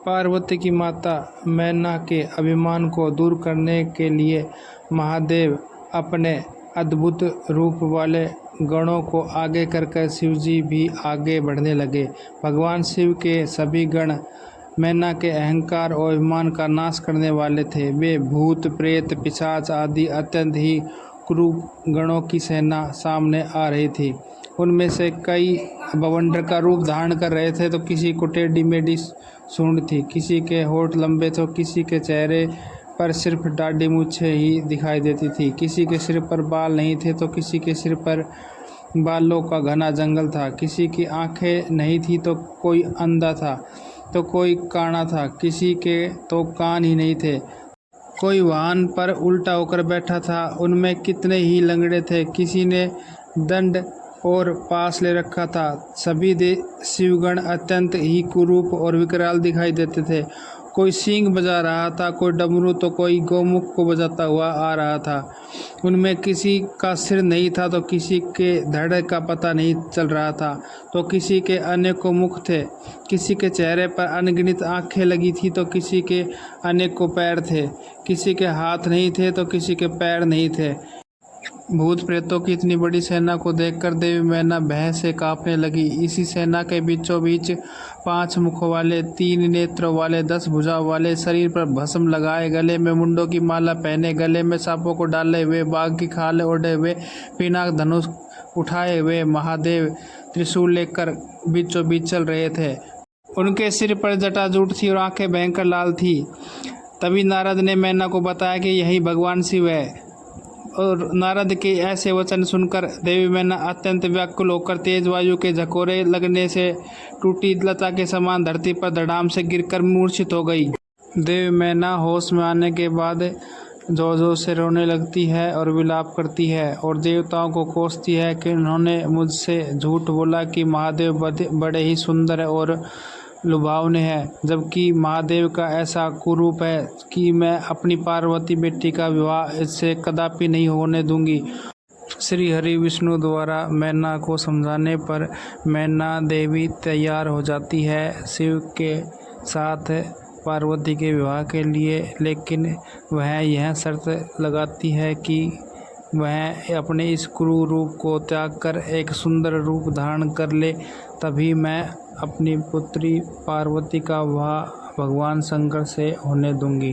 पार्वती की माता मैना के अभिमान को दूर करने के लिए महादेव अपने अद्भुत रूप वाले गणों को आगे कर शिवजी भी आगे बढ़ने लगे। भगवान शिव के सभी गण मैना के अहंकार और अभिमान का नाश करने वाले थे। वे भूत प्रेत पिशाच आदि अत्यंत ही क्रूर गणों की सेना सामने आ रही थी। उनमें से कई बवंडर का रूप धारण कर रहे थे, तो किसी को टेढ़ी मेढ़ी सूंड थी, किसी के होठ लंबे तो किसी के चेहरे पर सिर्फ दाढ़ी मूछें ही दिखाई देती थी, किसी के सिर पर बाल नहीं थे तो किसी के सिर पर बालों का घना जंगल था, किसी की आंखें नहीं थी तो कोई अंधा था, तो कोई काना था, किसी के तो कान ही नहीं थे, कोई वाहन पर उल्टा होकर बैठा था। उनमें कितने ही लंगड़े थे, किसी ने दंड और पास ले रखा था। सभी शिवगण अत्यंत ही कुरूप और विकराल दिखाई देते थे। कोई सींग बजा रहा था, कोई डमरू तो कोई गौमुख को बजाता हुआ आ रहा था। उनमें किसी का सिर नहीं था तो किसी के धड़ का पता नहीं चल रहा था, तो किसी के अनेकों मुख थे, किसी के चेहरे पर अनगिनत आंखें लगी थी तो किसी के अनेकों पैर थे, किसी के हाथ नहीं थे तो किसी के पैर नहीं थे। भूत प्रेतों की इतनी बड़ी सेना को देखकर देवी मैना भय से कांपने लगी। इसी सेना के बीचों बीच 5 मुखों वाले, 3 नेत्रों वाले, 10 भुजाओं वाले, शरीर पर भस्म लगाए, गले में मुंडों की माला पहने, गले में सांपों को डाले हुए, बाघ की खाल ओढ़े हुए, पिनाक धनुष उठाए हुए महादेव त्रिशूल लेकर बीचों बीच चल रहे थे। उनके सिर पर जटाजूट थी और आंखें भयंकर लाल थी। तभी नारद ने मैना को बताया कि यही भगवान शिव है। और नारद के ऐसे वचन सुनकर देवी मैना अत्यंत व्याकुल होकर तेज वायु के झकोरे लगने से टूटी लता के समान धरती पर धड़ाम से गिरकर मूर्छित हो गई। देवी मैना होश में आने के बाद जोर जोर से रोने लगती है और विलाप करती है और देवताओं को कोसती है कि उन्होंने मुझसे झूठ बोला कि महादेव बड़े ही सुंदर और लुभावने हैं, जबकि महादेव का ऐसा कुरूप है कि मैं अपनी पार्वती बेटी का विवाह इससे कदापि नहीं होने दूंगी। श्री हरि विष्णु द्वारा मैना को समझाने पर मैना देवी तैयार हो जाती है शिव के साथ पार्वती के विवाह के लिए, लेकिन वह यह शर्त लगाती है कि वह अपने इस क्रूर रूप को त्याग कर एक सुंदर रूप धारण कर ले, तभी मैं अपनी पुत्री पार्वती का विवाह भगवान शंकर से होने दूंगी।